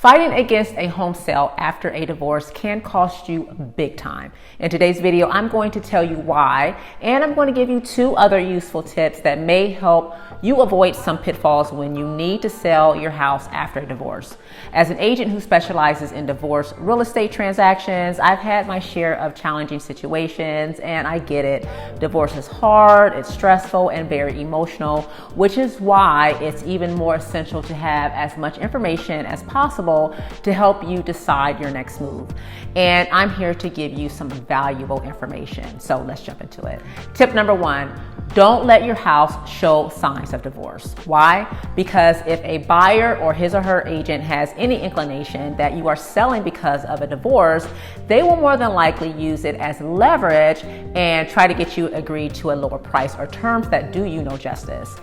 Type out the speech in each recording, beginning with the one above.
Fighting against a home sale after a divorce can cost you big time. In today's video, I'm going to tell you why, and I'm going to give you 2 other useful tips that may help you avoid some pitfalls when you need to sell your house after a divorce. As an agent who specializes in divorce real estate transactions, I've had my share of challenging situations, and I get it. Divorce is hard, it's stressful, and very emotional, which is why it's even more essential to have as much information as possible to help you decide your next move. And I'm here to give you some valuable information. So let's jump into it. Tip number 1, don't let your house show signs of divorce. Why? Because if a buyer or his or her agent has any inclination that you are selling because of a divorce, they will more than likely use it as leverage and try to get you agreed to a lower price or terms that do you no justice.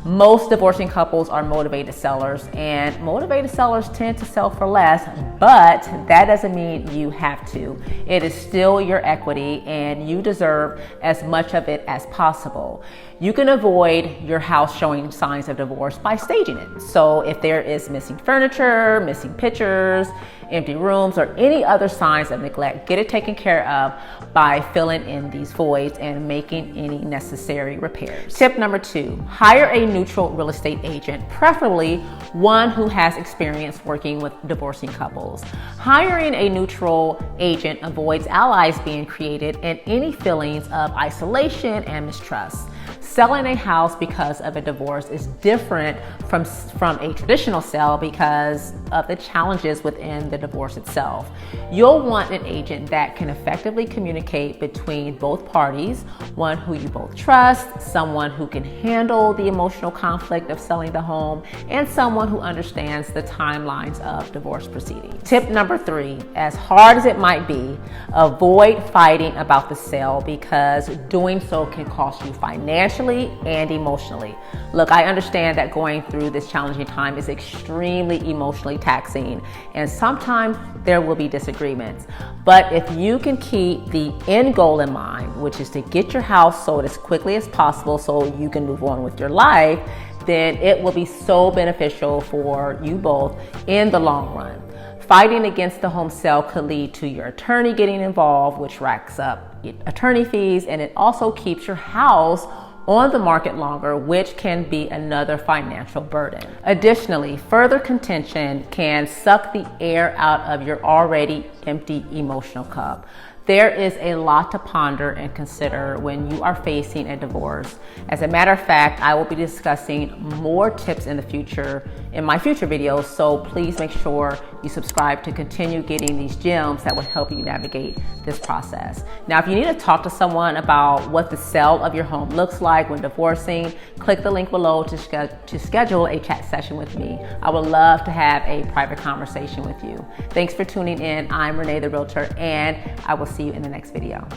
Most divorcing couples are motivated sellers, and motivated sellers tend to sell for less, but that doesn't mean you have to. It is still your equity, and you deserve as much of it as possible. You can avoid your house showing signs of divorce by staging it. So if there is missing furniture, missing pictures, empty rooms, or any other signs of neglect, get it taken care of by filling in these voids and making any necessary repairs. Tip number 2, hire a neutral real estate agent, preferably one who has experience working with divorcing couples. Hiring a neutral agent avoids allies being created and any feelings of isolation and mistrust. Selling a house because of a divorce is different from a traditional sale because of the challenges within the divorce itself. You'll want an agent that can effectively communicate between both parties, one who you both trust, someone who can handle the emotional conflict of selling the home, and someone who understands the timelines of divorce proceedings. Tip number 3, as hard as it might be, avoid fighting about the sale because doing so can cost you financially and emotionally. Look, I understand that going through this challenging time is extremely emotionally taxing, and sometimes there will be disagreements. But if you can keep the end goal in mind, which is to get your house sold as quickly as possible so you can move on with your life, then it will be so beneficial for you both in the long run. Fighting against the home sale could lead to your attorney getting involved, which racks up attorney fees, and it also keeps your house on the market longer, which can be another financial burden. Additionally, further contention can suck the air out of your already empty emotional cup. There is a lot to ponder and consider when you are facing a divorce. As a matter of fact, I will be discussing more tips in my future videos, so please make sure you subscribe to continue getting these gems that will help you navigate this process. Now, if you need to talk to someone about what the sale of your home looks like when divorcing, click the link below to schedule a chat session with me. I would love to have a private conversation with you. Thanks for tuning in. I'm Renee the Realtor, and I will see you in the next video.